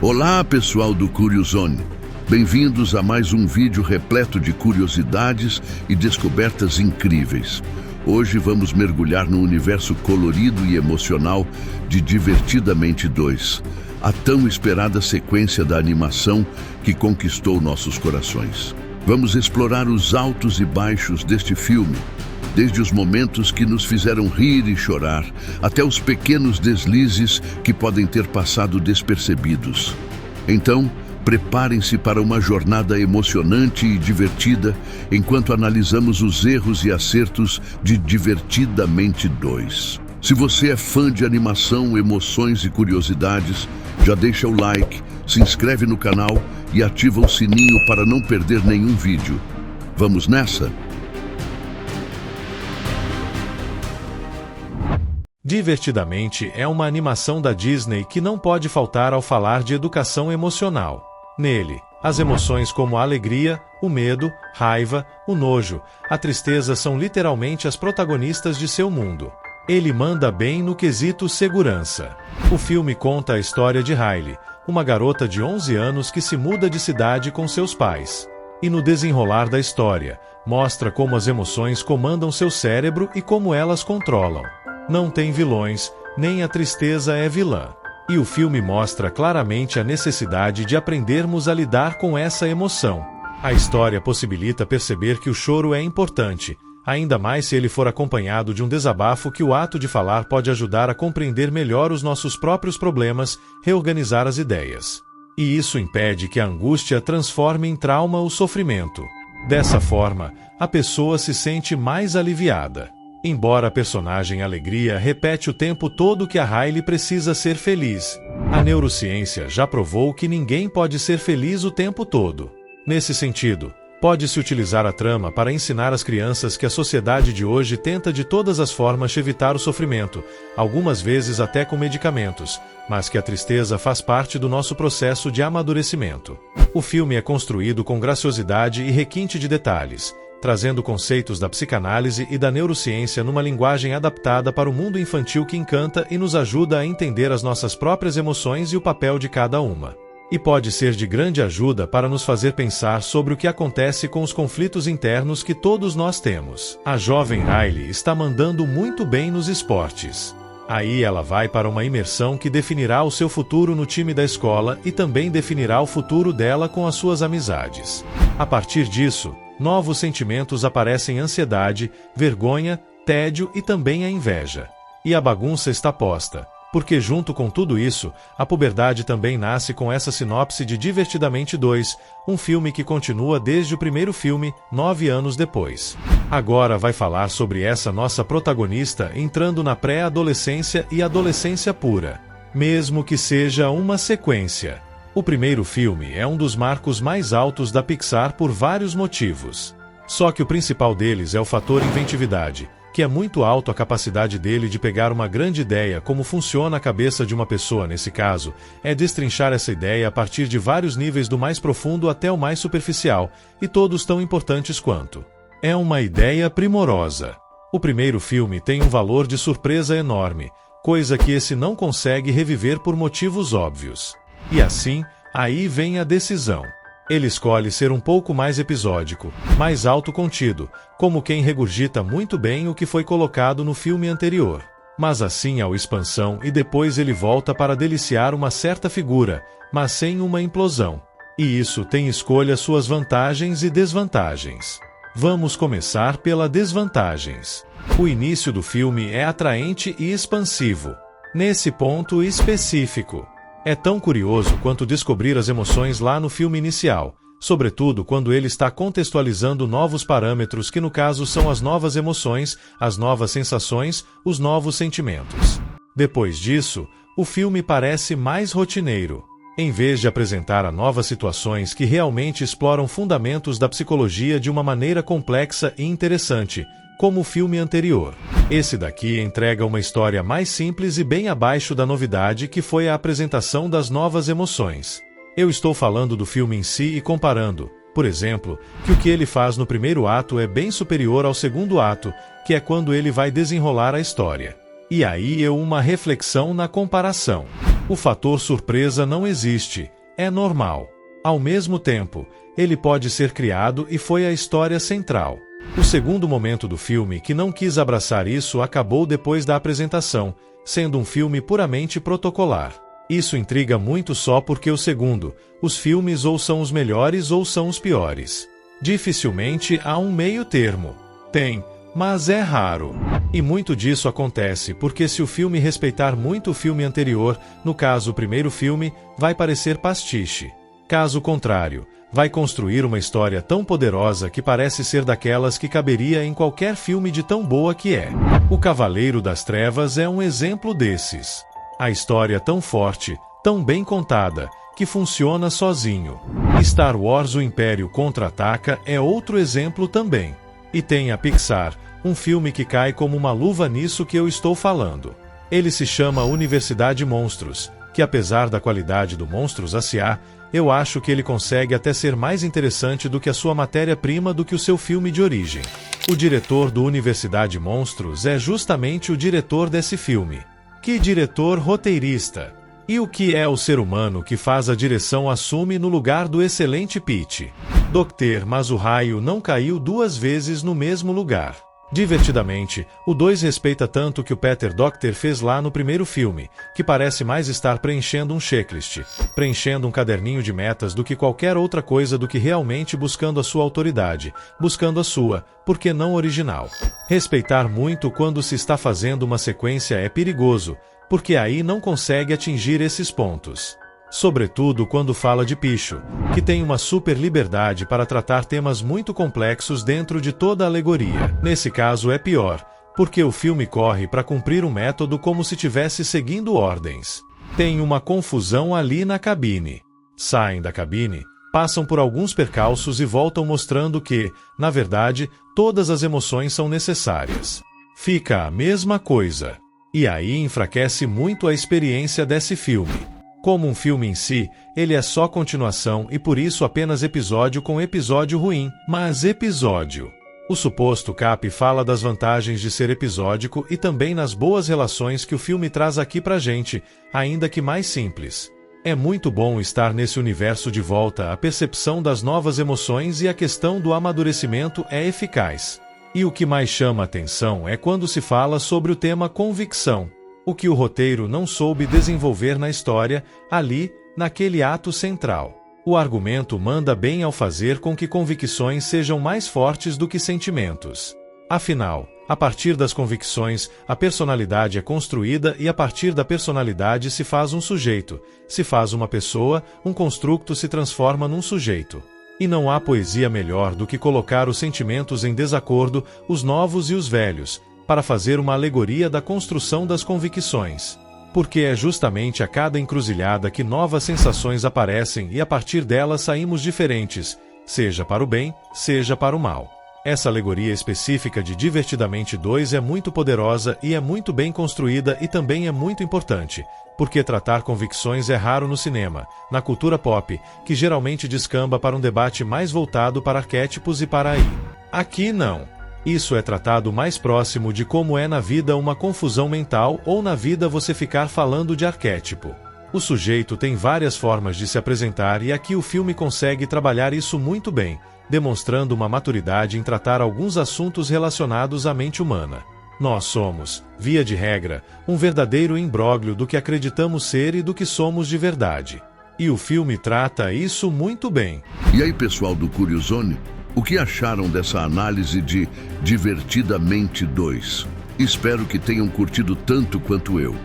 Olá, pessoal do Curiosone. Bem-vindos a mais um vídeo repleto de curiosidades e descobertas incríveis. Hoje vamos mergulhar no universo colorido e emocional de Divertidamente 2, a tão esperada sequência da animação que conquistou nossos corações. Vamos explorar os altos e baixos deste filme, desde os momentos que nos fizeram rir e chorar, até os pequenos deslizes que podem ter passado despercebidos. Então, preparem-se para uma jornada emocionante e divertida enquanto analisamos os erros e acertos de Divertidamente 2. Se você é fã de animação, emoções e curiosidades, já deixa o like, se inscreve no canal e ativa o sininho para não perder nenhum vídeo. Vamos nessa? Divertidamente é uma animação da Disney que não pode faltar ao falar de educação emocional. Nele, as emoções como a alegria, o medo, raiva, o nojo, a tristeza são literalmente as protagonistas de seu mundo. Ele manda bem no quesito segurança. O filme conta a história de Riley, uma garota de 11 anos que se muda de cidade com seus pais. E no desenrolar da história, mostra como as emoções comandam seu cérebro e como elas controlam. Não tem vilões, nem a tristeza é vilã. E o filme mostra claramente a necessidade de aprendermos a lidar com essa emoção. A história possibilita perceber que o choro é importante, ainda mais se ele for acompanhado de um desabafo que o ato de falar pode ajudar a compreender melhor os nossos próprios problemas, reorganizar as ideias. E isso impede que a angústia transforme em trauma ou sofrimento. Dessa forma, a pessoa se sente mais aliviada. Embora a personagem Alegria repete o tempo todo que a Riley precisa ser feliz, a neurociência já provou que ninguém pode ser feliz o tempo todo. Nesse sentido, pode-se utilizar a trama para ensinar às crianças que a sociedade de hoje tenta de todas as formas evitar o sofrimento, algumas vezes até com medicamentos, mas que a tristeza faz parte do nosso processo de amadurecimento. O filme é construído com graciosidade e requinte de detalhes, trazendo conceitos da psicanálise e da neurociência numa linguagem adaptada para o mundo infantil que encanta e nos ajuda a entender as nossas próprias emoções e o papel de cada uma. E pode ser de grande ajuda para nos fazer pensar sobre o que acontece com os conflitos internos que todos nós temos. A jovem Riley está mandando muito bem nos esportes. Aí ela vai para uma imersão que definirá o seu futuro no time da escola e também definirá o futuro dela com as suas amizades. A partir disso, novos sentimentos aparecem: ansiedade, vergonha, tédio e também a inveja. E a bagunça está posta, porque junto com tudo isso, a puberdade também nasce com essa sinopse de Divertidamente 2, um filme que continua desde o primeiro filme, 9 anos depois. Agora vai falar sobre essa nossa protagonista entrando na pré-adolescência e adolescência pura, mesmo que seja uma sequência. O primeiro filme é um dos marcos mais altos da Pixar por vários motivos. Só que o principal deles é o fator inventividade, que é muito alto a capacidade dele de pegar uma grande ideia, como funciona a cabeça de uma pessoa nesse caso, é destrinchar essa ideia a partir de vários níveis do mais profundo até o mais superficial, e todos tão importantes quanto. É uma ideia primorosa. O primeiro filme tem um valor de surpresa enorme, coisa que esse não consegue reviver por motivos óbvios. E assim, aí vem a decisão. Ele escolhe ser um pouco mais episódico, mais autocontido, como quem regurgita muito bem o que foi colocado no filme anterior. Mas assim ao expansão e depois ele volta para deliciar uma certa figura, mas sem uma implosão. E isso tem escolha suas vantagens e desvantagens. Vamos começar pela desvantagens. O início do filme é atraente e expansivo. Nesse ponto específico, é tão curioso quanto descobrir as emoções lá no filme inicial, sobretudo quando ele está contextualizando novos parâmetros que no caso são as novas emoções, as novas sensações, os novos sentimentos. Depois disso, o filme parece mais rotineiro. Em vez de apresentar novas situações que realmente exploram fundamentos da psicologia de uma maneira complexa e interessante, como o filme anterior. Esse daqui entrega uma história mais simples e bem abaixo da novidade que foi a apresentação das novas emoções. Eu estou falando do filme em si e comparando, por exemplo, que o que ele faz no primeiro ato é bem superior ao segundo ato, que é quando ele vai desenrolar a história. E aí uma reflexão na comparação. O fator surpresa não existe, é normal. Ao mesmo tempo, ele pode ser criado e foi a história central. O segundo momento do filme que não quis abraçar isso acabou depois da apresentação, sendo um filme puramente protocolar. Isso intriga muito só porque o segundo, os filmes ou são os melhores ou são os piores. Dificilmente há um meio termo. Tem, mas é raro. E muito disso acontece porque se o filme respeitar muito o filme anterior, no caso o primeiro filme, vai parecer pastiche. Caso contrário, vai construir uma história tão poderosa que parece ser daquelas que caberia em qualquer filme de tão boa que é. O Cavaleiro das Trevas é um exemplo desses. A história é tão forte, tão bem contada, que funciona sozinho. Star Wars O Império Contra-Ataca é outro exemplo também. E tem a Pixar, um filme que cai como uma luva nisso que eu estou falando. Ele se chama Universidade Monstros, que apesar da qualidade do Monstros S.A., eu acho que ele consegue até ser mais interessante do que a sua matéria-prima do que o seu filme de origem. O diretor do Universidade Monstros é justamente o diretor desse filme. Que diretor roteirista! E o que é o ser humano que faz a direção assume no lugar do excelente Pete? Doctor, mas o raio não caiu 2 vezes no mesmo lugar. Divertidamente, o 2 respeita tanto que o Peter Docter fez lá no primeiro filme, que parece mais estar preenchendo um checklist, preenchendo um caderninho de metas do que qualquer outra coisa do que realmente buscando a sua autoridade, buscando a sua, por que não original. Respeitar muito quando se está fazendo uma sequência é perigoso, porque aí não consegue atingir esses pontos. Sobretudo quando fala de Picho, que tem uma super liberdade para tratar temas muito complexos dentro de toda a alegoria. Nesse caso é pior, porque o filme corre para cumprir um método como se tivesse seguindo ordens. Tem uma confusão ali na cabine. Saem da cabine, passam por alguns percalços e voltam mostrando que, na verdade, todas as emoções são necessárias. Fica a mesma coisa. E aí enfraquece muito a experiência desse filme. Como um filme em si, ele é só continuação e por isso apenas episódio com episódio ruim, mas episódio. O suposto Cap fala das vantagens de ser episódico e também nas boas relações que o filme traz aqui pra gente, ainda que mais simples. É muito bom estar nesse universo de volta, a percepção das novas emoções e a questão do amadurecimento é eficaz. E o que mais chama atenção é quando se fala sobre o tema convicção. O que o roteiro não soube desenvolver na história, ali, naquele ato central. O argumento manda bem ao fazer com que convicções sejam mais fortes do que sentimentos. Afinal, a partir das convicções, a personalidade é construída e a partir da personalidade se faz um sujeito, se faz uma pessoa, um construto se transforma num sujeito. E não há poesia melhor do que colocar os sentimentos em desacordo, os novos e os velhos, para fazer uma alegoria da construção das convicções. Porque é justamente a cada encruzilhada que novas sensações aparecem e a partir delas saímos diferentes, seja para o bem, seja para o mal. Essa alegoria específica de Divertidamente 2 é muito poderosa e é muito bem construída e também é muito importante, porque tratar convicções é raro no cinema, na cultura pop, que geralmente descamba para um debate mais voltado para arquétipos e para aí. Aqui não. Isso é tratado mais próximo de como é na vida uma confusão mental ou na vida você ficar falando de arquétipo. O sujeito tem várias formas de se apresentar e aqui o filme consegue trabalhar isso muito bem, demonstrando uma maturidade em tratar alguns assuntos relacionados à mente humana. Nós somos, via de regra, um verdadeiro imbróglio do que acreditamos ser e do que somos de verdade. E o filme trata isso muito bem. E aí, pessoal do Curiosone? O que acharam dessa análise de Divertidamente 2? Espero que tenham curtido tanto quanto eu.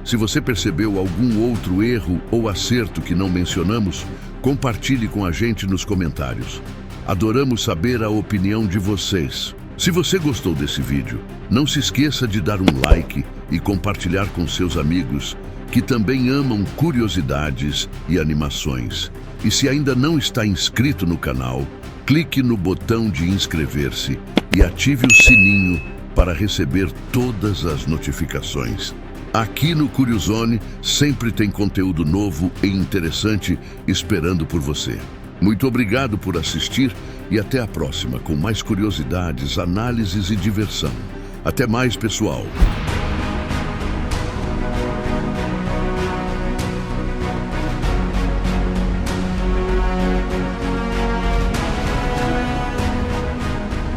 Se você percebeu algum outro erro ou acerto que não mencionamos, compartilhe com a gente nos comentários. Adoramos saber a opinião de vocês. Se você gostou desse vídeo, não se esqueça de dar um like e compartilhar com seus amigos que também amam curiosidades e animações. E se ainda não está inscrito no canal, clique no botão de inscrever-se e ative o sininho para receber todas as notificações. Aqui no Curiosone sempre tem conteúdo novo e interessante esperando por você. Muito obrigado por assistir e até a próxima com mais curiosidades, análises e diversão. Até mais, pessoal!